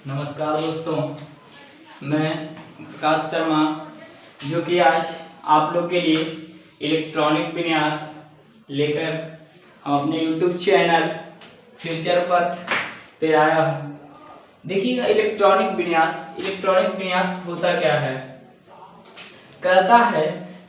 नमस्कार दोस्तों, मैं प्रकाश शर्मा जो कि आज आप लोग के लिए इलेक्ट्रॉनिक विन्यास लेकर हम अपने YouTube चैनल फ्यूचर पथ पे आया हूँ। देखिएगा, इलेक्ट्रॉनिक विन्यास होता क्या है? कहता है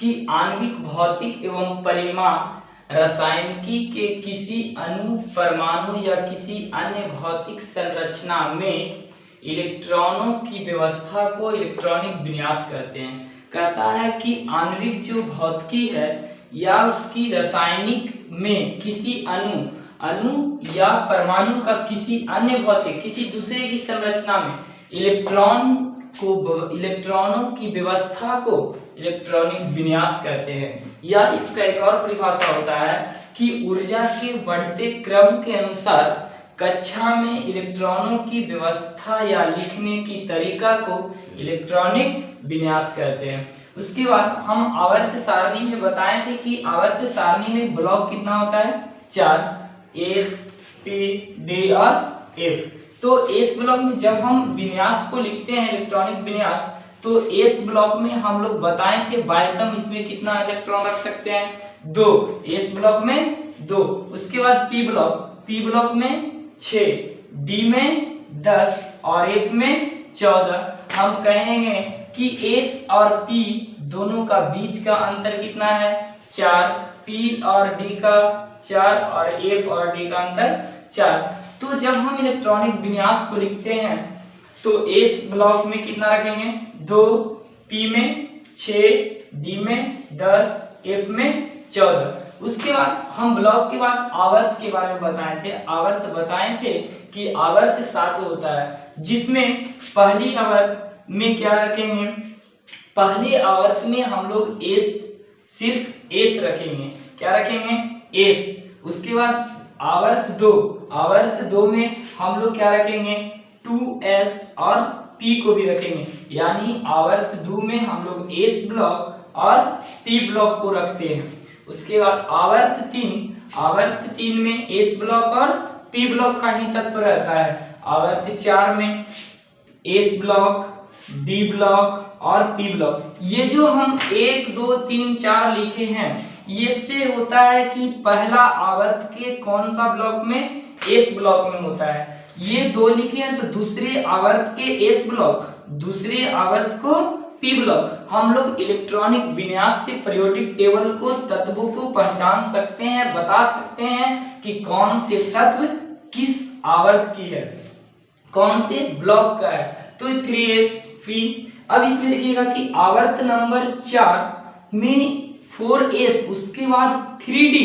कि आणविक भौतिक एवं परिमाण रासायनिकी के किसी अणु, परमाणु या किसी अन्य भौतिक संरचना में इलेक्ट्रॉनों की व्यवस्था को इलेक्ट्रॉनिक विन्यास कहते हैं। कहता है कि आणविक जो भौतिकी है या उसकी रासायनिक में किसी अणु या परमाणु का किसी अन्य भौतिक किसी दूसरे की संरचना में इलेक्ट्रॉनों की व्यवस्था को इलेक्ट्रॉनिक विन्यास कहते हैं। या इसका एक और परिभाषा होता है कि ऊर्जा के बढ़ते क्रम के अनुसार कक्षा में इलेक्ट्रॉनों की व्यवस्था या लिखने की तरीका को इलेक्ट्रॉनिक विन्यास कहते हैं। उसके बाद हम आवर्त सारणी में बताए थे कि आवर्त सारणी में ब्लॉक कितना होता है? 4, S, P, D और F। तो S ब्लॉक में जब हम विन्यास को लिखते हैं इलेक्ट्रॉनिक विन्यास, तो S ब्लॉक में हम लोग बताए थे बाह्यतम इसमें कितना इलेक्ट्रॉन रख सकते हैं? 2। S ब्लॉक में 2। उसके बाद P ब्लॉक में 6, D में 10 और F में 14। हम कहेंगे कि S और P दोनों का बीच का अंतर कितना है? 4। P और D का 4 और F और D का अंतर 4। तो जब हम इलेक्ट्रॉनिक विन्यास को लिखते हैं तो S ब्लॉक में कितना रखेंगे? 2, P में 6, D में 10, F में 14। उसके बाद हम ब्लॉक के बाद आवर्त के बारे में बताए थे कि आवर्त 7 होता है, जिसमें पहली आवर्त में क्या रखेंगे? पहली आवर्त में हम लोग सिर्फ S रखेंगे। क्या रखेंगे? S। उसके बाद आवर्त 2 में हम लोग क्या रखेंगे? 2S और P को भी रखेंगे। यानी आवर्त 2 में हम लोग S ब्लॉक और P ब्लॉक को रखते हैं। उसके बाद आवर्त 3 में S ब्लॉक और P ब्लॉक का ही तत्व रहता है। आवर्त 4 में S ब्लॉक, D ब्लॉक और P ब्लॉक। ये जो हम 1, 2, 3, 4 लिखे हैं, ये से होता है कि पहला आवर्त के कौन सा ब्लॉक में? S ब्लॉक में होता है। ये 2 लिखे हैं तो दूसरे आवर्त के S ब्लॉक, दूसरे आवर्त को P ब्लॉक। हम लोग इलेक्ट्रॉनिक विन्यास से पीरियोडिक टेबल को, तत्वों को पहचान सकते हैं, बता सकते हैं कि कौन से तत्व किस आवर्त की है, कौन से ब्लॉक का है। तो 3S P। अब इसमें देखिएगा कि आवर्त नंबर 4 में 4S, उसके बाद 3D।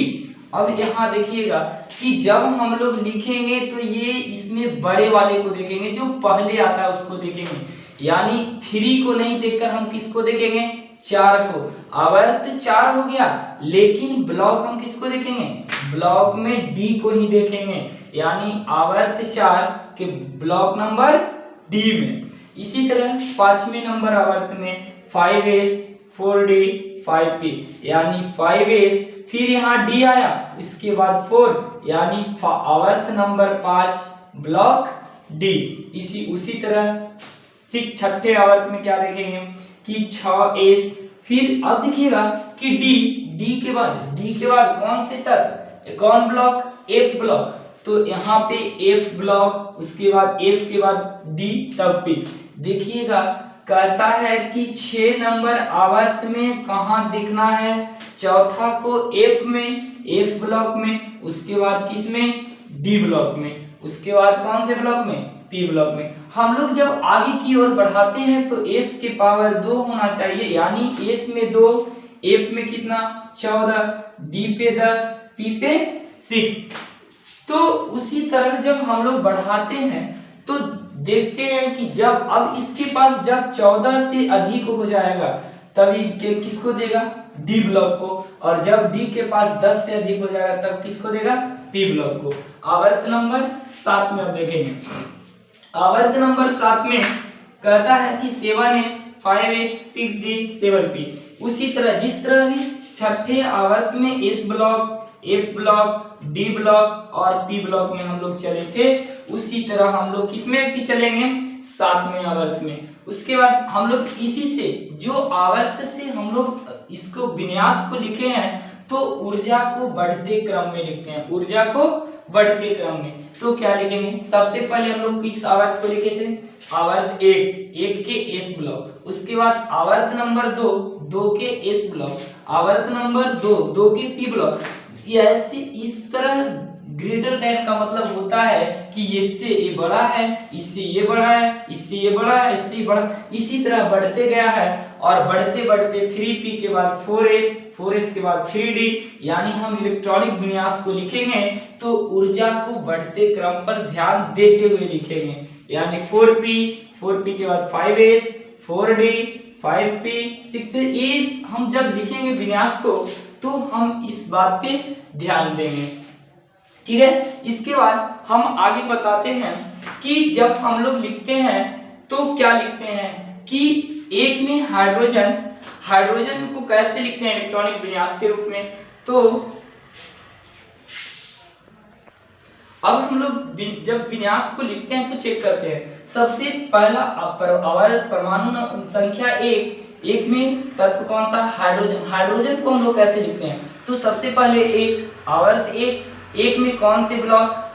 अब यहाँ देखिएगा कि जब हम लोग लिखेंगे तो ये इसमें बड़े वाले को देखेंगे, जो पहले आता है उसको देखेंगे। यानी 3 को नहीं देखकर हम किसको देखेंगे? 4 को। आवर्त 4 हो गया, लेकिन ब्लॉक हम किसको देखेंगे? ब्लॉक में D को ही देखेंगे। यानी आवर्त 4 के ब्लॉक नंबर D में। इसी तरह 5वें नंबर आवर्त में 5S, 4D, 5P। यानी 5S, फिर यहाँ D आया, इसके बाद 4, यानी आवर्त नंबर 5 ब्लॉक D। उसी तरह 6ठे आवर्त में क्या देखेंगे कि 6S। फिर अब देखिएगा कि D के बाद कौन से तत्व, कौन ब्लॉक? F block. तो यहाँ पे F ब्लॉक, उसके बाद F के बाद D, तब P। देखिएगा कहता है कि 6 नंबर आवर्त में कहाँ दिखना है? चौथा को F ब्लॉक में, उसके बाद किसमें? D ब्लॉक में, उसके बाद कौन से ब्लॉक में? P ब्लॉक में। हम लोग जब आगे की ओर बढ़ाते हैं तो S के पावर 2 होना चाहिए। यानी S में 2, F में कितना? 14, D पे 10, P पे 6। तो उसी तरह जब हम लोग बढ़ाते हैं तो देखते हैं कि जब अब इसके पास जब 14 से अधिक हो जाएगा तभी किसको देगा? D ब्लॉक को। और जब D के पास 10 से अधिक हो जाएगा तब किसको देगा? P ब्लॉक को। आवर्त नंबर 7 में अब देखेंगे। आवर्त नंबर 7 में कहता है कि 7S, 5H, 6D, 7P। उसी तरह जिस तरह इस छठे आवर्त में S block, F block, D block और P ब्लॉक में हम लोग चले थे, उसी तरह हम लोग किसमें भी चलेंगे? 7वें आवर्त में। उसके बाद हम लोग इसी से जो आवर्त से हम लोग इसको विन्यास को लिखे हैं तो ऊर्जा को बढ़ते क्रम में लिखते हैं, ऊर्जा को बढ़ते क्रम में। तो क्या लिखेंगे, सबसे पहले हम लोग किस आवर्त को लिखे थे, आवर्त 1 के एस ब्लॉक, उसके बाद आवर्त नंबर 2 के एस ब्लॉक, आवर्त नंबर 2 के पी ब्लॉक। ऐसे इस तरह ग्रेटर देन का मतलब होता है कि इससे ये बड़ा है, इससे ये बड़ा है, इससे ये बड़ा है, इससे ये बड़ा, इसी तरह बढ़ते गया है और बढ़ते बढ़ते 3p के बाद 4s के बाद 3d, यानी हम इलेक्ट्रॉनिक विन्यास को लिखेंगे तो ऊर्जा को बढ़ते क्रम पर ध्यान देते हुए लिखेंगे, यानी 4p के बाद 5s, 4d, 5p, 6, ये हम जब लिखेंगे विन्यास को तो हम इस बात पे ध्यान देंगे। ठीक है, इसके बाद हम आगे बताते हैं कि जब हम लोग लिखते हैं तो क्या लिखते हैं कि एक में हाइड्रोजन को कैसे लिखते हैं इलेक्ट्रॉनिक विन्यास के रूप में। तो अब हम लोग जब विन्यास को लिखते हैं तो चेक करते हैं। सबसे पहला आवर्त परमाणु संख्या 1 में तत्व कौन सा, हाइड्रोजन को हम लोग कैसे लिखते हैं। तो सबसे पहले आवर्त 1 में कौन से ब्लॉक,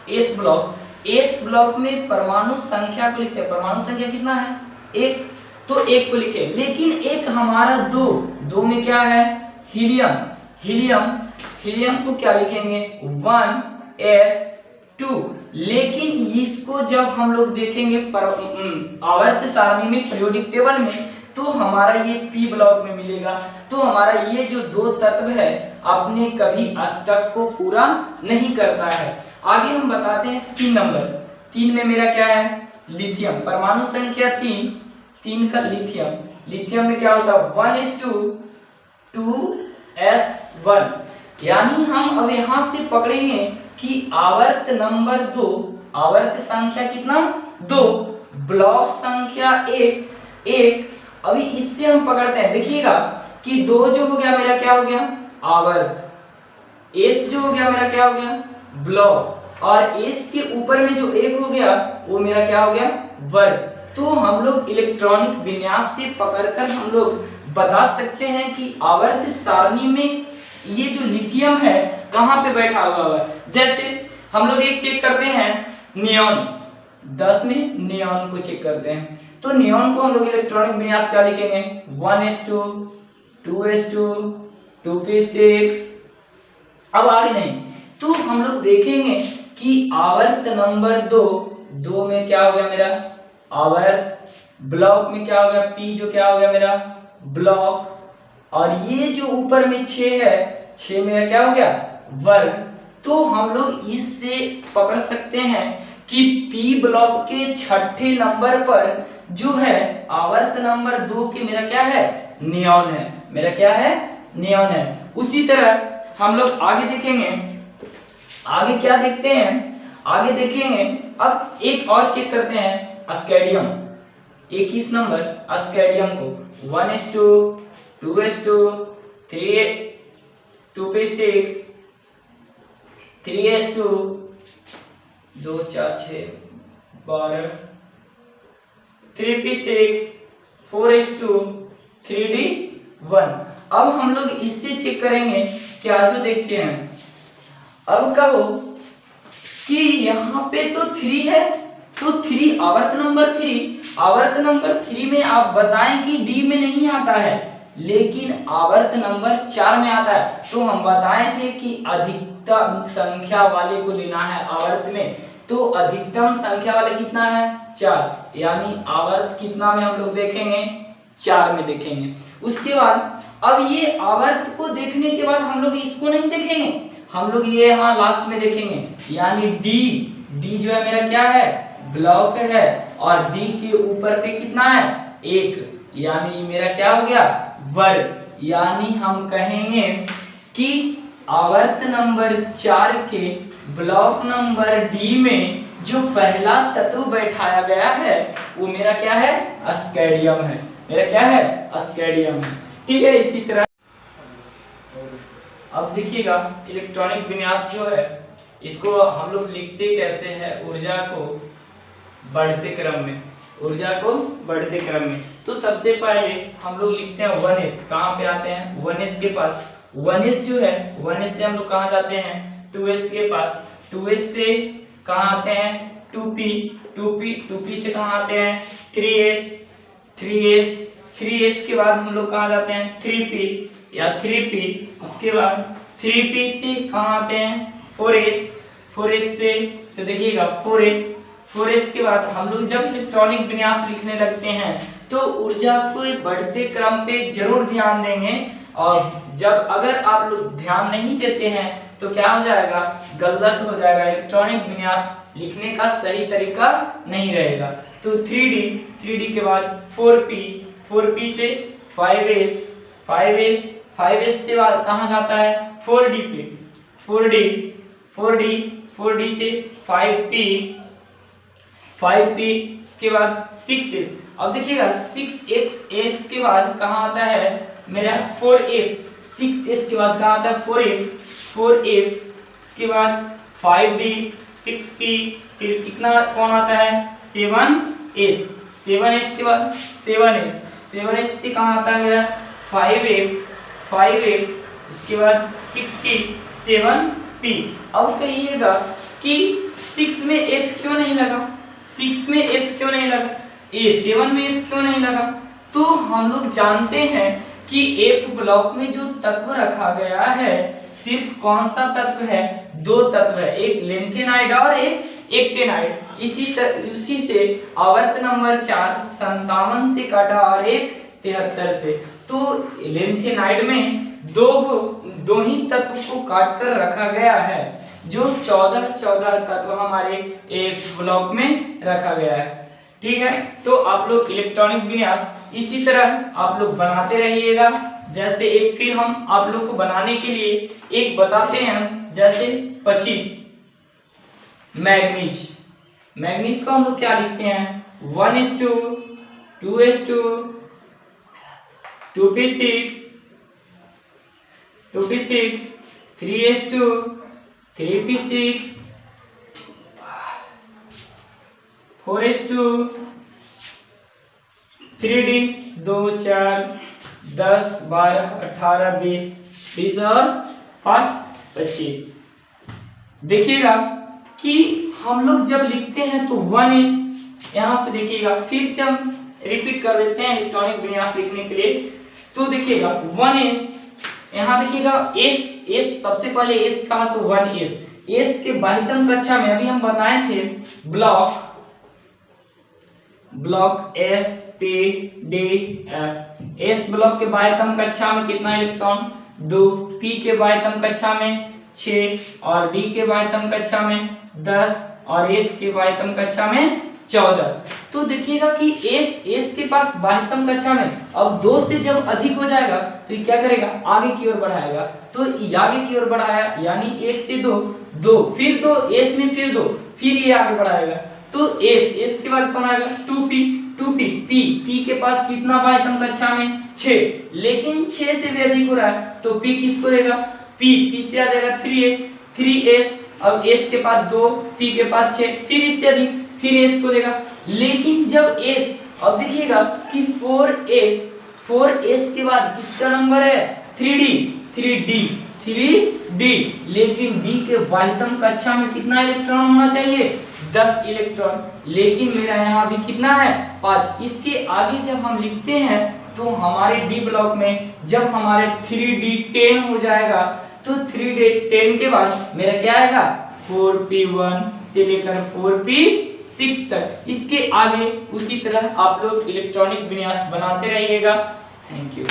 एस ब्लॉक में परमाणु संख्या को लिखते हैं। परमाणु संख्या कितना है, 1, तो 1 को लिखे। लेकिन एक हमारा 2 में क्या है, हीलियम को क्या लिखेंगे, 1s2। लेकिन इसको जब हम लोग देखेंगे आवर्त सारणी में, पीरियोडिक टेबल में, तो हमारा ये पी ब्लॉक में मिलेगा। तो हमारा ये जो 2 तत्व है अपने कभी अष्टक को पूरा नहीं करता है। आगे हम बताते हैं 3 नंबर। 3 में मेरा क्या है, लिथियम, परमाणु संख्या 3 का लिथियम में क्या होता है, 1s2 यानी हम अब यहां से पकड़ेंगे कि आवर्त नंबर 2, आवर्त संख्या कितना, 2, ब्लॉक संख्या 1। अभी इससे हम पकड़ते हैं, देखिएगा कि 2 जो हो गया मेरा क्या हो गया, आवर्त, एस जो हो गया मेरा क्या हो गया, ब्लॉक, और एस के ऊपर में जो 1 हो गया वो मेरा क्या हो गया, वर्ग। तो हम लोग इलेक्ट्रॉनिक विन्यास से पकड़कर हम लोग बता सकते हैं कि आवर्त सारणी में ये जो लिथियम है कहाँ पे बैठा हुआ है। जैसे हम लोग एक चेक करते हैं, नियॉन, 10 में नियॉन को चेक करते हैं। तो नियॉन को हम लोग इलेक्ट्रॉनिक विन्यास क्या लिखेंगे, 1s2, 2s2, 2p6। अब आगे नहीं, तो हम लोग देखेंगे कि आवर्त नंबर 2 में क्या हो गया मेरा, आवर्त, ब्लॉक में क्या हो गया, पी जो क्या हो गया मेरा, ब्लॉक, और ये जो ऊपर में 6 है, 6 मेरा क्या हो गया, वर्ग। तो हम लोग इससे पकड़ सकते हैं कि पी ब्लॉक के 6ठे नंबर पर जो है आवर्त नंबर 2 के मेरा क्या है, नियॉन है, मेरा क्या है, नियॉन है। उसी तरह हम लोग आगे देखेंगे, आगे क्या देखते हैं, आगे देखेंगे। अब एक और चेक करते हैं, अस्केडियम, 21 नंबर अस्केडियम को 1s2, 2s2, 2p6, 3s2, 2 4 6 12, 3p6, 4s2, 3d1। अब हम लोग इससे चेक करेंगे क्या जो देखते हैं। अब कहो कि यहाँ पे तो 3 है, तो 3 आवर्त नंबर 3 में आप बताएं कि डी में नहीं आता है, लेकिन आवर्त नंबर 4 में आता है। तो हम बताए थे कि अधिकतम संख्या वाले को लेना है आवर्त में, तो अधिकतम संख्या वाले कितना है, 4, यानी आवर्त कितना में हम लोग देखेंगे, 4 में देखेंगे। उसके बाद अब ये आवर्त को देखने के बाद हम लोग इसको नहीं देखेंगे, हम लोग ये यहाँ लास्ट में देखेंगे, यानी डी जो है मेरा क्या है, ब्लॉक है, और डी के ऊपर पे कितना है, 1, यानी मेरा क्या हो गया, वर्ग। यानी हम कहेंगे कि आवर्त नंबर 4 के ब्लॉक नंबर डी में जो पहला तत्व बैठाया गया है वो मेरा क्या है, अस्केडियम है, मेरा क्या है, अस्केडियम है। ठीक है, इसी तरह अब देखिएगा इलेक्ट्रॉनिक विन्यास जो है इसको हम लोग लिखते कैसे हैं, ऊर्जा को बढ़ते क्रम में। ऊर्जा को बढ़ते क्रम में। तो सबसे पहले हम लोग लिखते हैं 1s। कहाँ पे आते हैं 1s के पास। 1s जो है 1s से हम लोग कहाँ जाते हैं 2s के पास। 2s से कहाँ आते हैं 2p। 2p से कहाँ आते हैं 3s के बाद हम लोग कहाँ जाते हैं 3p या 3p। उसके बाद 3p से कहाँ आते हैं 4s से तो देखिएगा 4s के बाद हम लोग जब इलेक्ट्रॉनिक विन्यास लिखने लगते हैं तो ऊर्जा को बढ़ते क्रम पे जरूर ध्यान देंगे। और जब अगर आप लोग ध्यान नहीं देते हैं तो क्या हो जाएगा, गलत हो जाएगा, इलेक्ट्रॉनिक विन्यास लिखने का सही तरीका नहीं रहेगा। तो 3d के बाद 4p से 5s से बाद कहाँ जाता है 4d पे। 4d से 5p उसके बाद 6s। अब देखिएगा 6s के बाद कहाँ आता है मेरा 4f। 6s के बाद कहाँ आता है 4f उसके बाद 5d 6p फिर कितना कौन आता है 7s के बाद 7s से कहाँ आता है मेरा 5f उसके बाद 67p। अब कहिएगा कि 6 में f क्यों नहीं लगा, 6 में f क्यों नहीं लगा, 7 में f क्यों नहीं लगा। तो हम लोग जानते हैं कि f ब्लॉक में जो तत्व रखा गया है सिर्फ कौन सा तत्व है, दो तत्व है, एक लेंथेनाइड और एक एक्टेनाइड। उसी से आवर्त नंबर 4 57 से काटा और एक 73 से। तो लेंथेनाइड में दो ही तत्व को काट कर रखा गया है, जो 14 तत्व हमारे एक ब्लॉक में रखा गया है। ठीक है, तो आप लोग इलेक्ट्रॉनिक विन्यास इसी तरह आप लोग बनाते रहिएगा। जैसे एक फिर हम आप लोग को बनाने के लिए एक बताते हैं, जैसे 25 मैग्नीज को हम लोग क्या लिखते हैं 1s2 2s2 2p6 3s2 3p6 4s2 3d 2 4 10 12 18 20 और 5 25। देखिएगा कि हम लोग जब लिखते हैं तो 1s यहाँ से देखिएगा, फिर से हम रिपीट कर देते हैं इलेक्ट्रॉनिक विन्यास लिखने के लिए। तो देखिएगा 1s यहाँ देखिएगा s सबसे पहले s कहा तो 1s। s के बाह्यतम कक्षा में अभी हम बताए थे block s p d f। s block के बाह्यतम कक्षा में कितना इलेक्ट्रॉन 2, p के बाह्यतम कक्षा में 6 और d के बाह्यतम कक्षा में 10 और f के बाह्यतम कक्षा में 14। तो देखिएगा कि s के पास बाह्यतम कक्षा में अब 2 से जब अधिक हो जाएगा तो ये क्या करेगा आगे की ओर बढ़ाएगा। तो आगे की ओर बढ़ाया यानी 1 से 2 फिर 2 s में फिर 2 फिर ये आगे बढ़ाएगा। तो s के बाद कौन आएगा 2p p के पास कितना बाह्यतम कक्षा में 6, लेकिन 6 से भी अधिक हो रहा है तो p किसको देगा p से आ जाएगा 3s। अब s के पास 2 p के पास 6 फिर इससे अधिक फिर s को देगा। लेकिन जब s अब देखिएगा कि 4s के बाद किसका नंबर है 3d, लेकिन d के बाह्यतम कक्षा में कितना इलेक्ट्रॉन होना चाहिए 10 इलेक्ट्रॉन, लेकिन मेरा यहाँ भी कितना है 5। इसके आगे जब हम लिखते हैं तो हमारे d ब्लॉक में जब हमारे 3d10 हो जाएगा तो 3d10 के बाद मेरा क्या आएगा 4p1 से लेकर 4p6 तक। इसके आगे उसी तरह आप लोग इलेक्ट्रॉनिक विन्यास बनाते रहिएगा। Thank you.